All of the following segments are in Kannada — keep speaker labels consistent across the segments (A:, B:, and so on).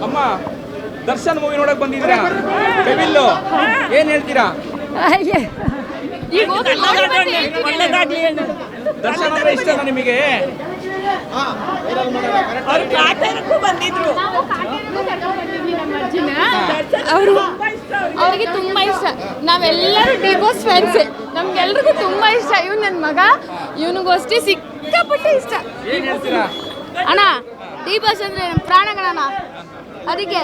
A: ಅಮ್ಮ ದರ್ಶನ್ ಮೂವಿ ನೋಡಕ್ ಬಂದಿದ್ದೀರಾ? ಡೆವಿಲ್ ಏನ್ ಹೇಳ್ತೀರಾ? ದರ್ಶನ್ ಅಂದ್ರೆ ಇಷ್ಟನಾ ನಿಮಗೆ?
B: ಅವ್ರಿಗೆ ತುಂಬಾ ಇಷ್ಟ. ನಾವೆಲ್ಲರೂ ಡಿ ಬಾಸ್ ಫ್ಯಾನ್ಸ್, ನಮ್ಗೆಲ್ರಿಗೂ ತುಂಬಾ ಇಷ್ಟ. ಇವ್ನು ನನ್ನ ಮಗ, ಇವನಿಗೂ ಅಷ್ಟೇ ಸಿಕ್ಕಾಪಟ್ಟೆ ಇಷ್ಟ.
A: ಏನ್ ಹೇಳ್ತೀರಾ
B: ಅಣ್ಣ? ಡಿ ಬಾಸ್ ಅಂದ್ರೆ ನಮ್ಮ ಪ್ರಾಣಗಳಣ್ಣ. ಅದಕ್ಕೆ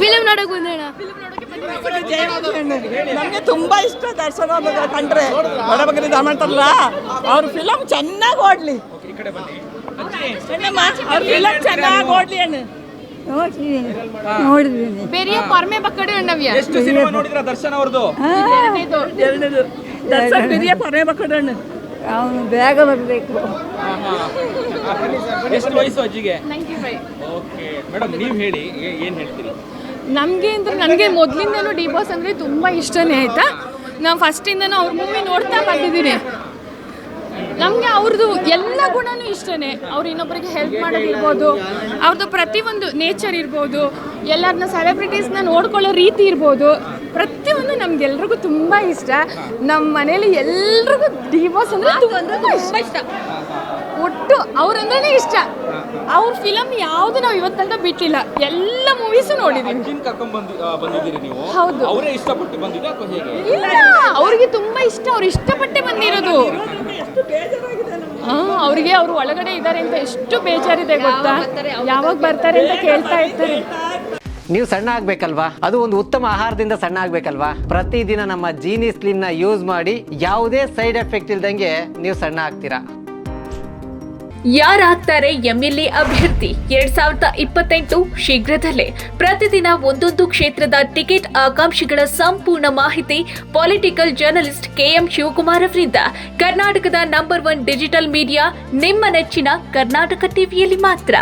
B: ಫಿಲ್ಮ್ ನೋಡಕ್ ಬಂದಣ್ಣ.
C: ನಮಗೆ ತುಂಬಾ ಇಷ್ಟ ದರ್ಶನ ಕಂಡ್ರೆ. ಬಡಬಗ್ಗರಿ ಮಾಡ್ತಾರಲ್ಲ, ಅವ್ರ ಫಿಲಮ್ ಚೆನ್ನಾಗಿ ಓಡ್ಲಿ.
A: ಈ ಕಡೆ ಬನ್ನಿ.
C: ಅವ್ರ ಫಿಲಮ್ ಚೆನ್ನಾಗಿ ಓಡ್ಲಿ ಅಣ್ಣ.
D: ನೋಡಿದ್ದೀನಿ.
B: ಬೇರೆ ಪರ್ಮೆ ಬಕ್ಕಡೆ ಅಣ್ಣವ್ಯ.
A: ಎಷ್ಟು ಸಿನಿಮಾ ನೋಡಿದ್ರಾ ದರ್ಶನ್ ಅವ್ರದ್ದು?
C: ಎರಡನೇದು ದರ್ಶನ್ ಬಿರಿಯ ಪರೇ ಬಕ್ಕಡಣ್ಣ.
D: ಅವನು ಬೇಗ ಬರಬೇಕು.
A: ಎಷ್ಟು ವಯಸ್ಸು ಅಜ್ಜಿಗೆ?
B: 95.
A: ಓಕೆ ಮೇಡಮ್, ನೀವು ಹೇಳಿ ಏನ್ ಹೇಳ್ತೀರಿ?
B: ನನಗೆ ಮೊದಲಿಂದನೂ ಡಿ ಬಾಸ್ ಅಂದರೆ ತುಂಬ ಇಷ್ಟನೇ ಆಯಿತಾ. ನಾನು ಫಸ್ಟಿಂದನೂ ಅವ್ರ ಮೂವಿ ನೋಡ್ತಾ ಬಂದಿದ್ದೀನಿ. ನಮಗೆ ಅವ್ರದ್ದು ಎಲ್ಲ ಗುಣನೂ ಇಷ್ಟನೇ. ಅವ್ರು ಇನ್ನೊಬ್ಬರಿಗೆ ಹೆಲ್ಪ್ ಮಾಡೋದಿರ್ಬೋದು, ಅವ್ರದ್ದು ಪ್ರತಿಯೊಂದು ನೇಚರ್ ಇರ್ಬೋದು, ಎಲ್ಲರನ್ನ ಸೆಲೆಬ್ರಿಟೀಸ್ನ ನೋಡ್ಕೊಳ್ಳೋ ರೀತಿ ಇರ್ಬೋದು, ಪ್ರತಿಯೊಂದು ನಮಗೆಲ್ರಿಗೂ ತುಂಬ ಇಷ್ಟ. ನಮ್ಮ ಮನೇಲಿ ಎಲ್ರಿಗೂ ಡಿ ಬಾಸ್ ಅಂದರೆ ತುಂಬ ಇಷ್ಟ. ಒಟ್ಟು ಅವ್ರಂದ್ರೆ ಇಷ್ಟ. ಅವ್ರ ಫಿಲಮ್ ಯಾವುದು ನಾವು ಇವತ್ತಂತ ಬಿಟ್ಟಿಲ್ಲ, ಎಲ್ಲ ಮೂವೀಸು ನೋಡಿದ್ದೀವಿ.
A: ಅಜ್ಜಿನ ಕರ್ಕೊಂಡ್ ಬಂದಿದ್ದೀರಿ ನೀವು?
B: ಹೌದು.
A: ಅವರೇ ಇಷ್ಟಪಟ್ಟು ಬಂದಿದ್ದ ಅಥವಾ ಹೇಗೆ?
B: ಇಲ್ಲ, ಅವ್ರಿಗೆ ತುಂಬಾ ಇಷ್ಟ. ಅವ್ರು ಇಷ್ಟಪಟ್ಟೆ ಬಂದಿರೋದು. ಅವ್ರಿಗೆ ಅವ್ರು ಒಳಗಡೆ ಇದ್ದಾರೆ ಅಂತ ಎಷ್ಟು ಬೇಜಾರಿದೆ ಗೊತ್ತಾ? ಯಾವಾಗ ಬರ್ತಾರೆ ಅಂತ ಕೇಳ್ತಾ ಇರ್ತಾರೆ.
E: ನೀವು ಸಣ್ಣ ಆಗ್ಬೇಕಲ್ವಾ? ಅದು ಒಂದು ಉತ್ತಮ ಆಹಾರದಿಂದ ಸಣ್ಣ ಆಗ್ಬೇಕಲ್ವಾ? ಪ್ರತಿದಿನ ನಮ್ಮ ಜೀನಿ ಸ್ಲಿಮ್ ನ ಯೂಸ್ ಮಾಡಿ ಯಾವುದೇ ಸೈಡ್ ಎಫೆಕ್ಟ್ ಇಲ್ದಂಗೆ ನೀವು ಸಣ್ಣ ಆಗ್ತೀರಾ.
F: ಯಾರಾಗ್ತಾರೆ ಎಂಎಲ್ಎ ಅಭ್ಯರ್ಥಿ 2028 ಶೀಘ್ರದಲ್ಲೇ. ಪ್ರತಿದಿನ ಒಂದೊಂದು ಕ್ಷೇತ್ರದ ಟಿಕೆಟ್ ಆಕಾಂಕ್ಷಿಗಳ ಸಂಪೂರ್ಣ ಮಾಹಿತಿ ಪೊಲಿಟಿಕಲ್ ಜರ್ನಲಿಸ್ಟ್ KM ಶಿವಕುಮಾರ್ ಅವರಿಂದ. ಕರ್ನಾಟಕದ ನಂಬರ್ 1 ಡಿಜಿಟಲ್ ಮೀಡಿಯಾ ನಿಮ್ಮ ನೆಚ್ಚಿನ ಕರ್ನಾಟಕ ಟಿವಿಯಲ್ಲಿ ಮಾತ್ರ.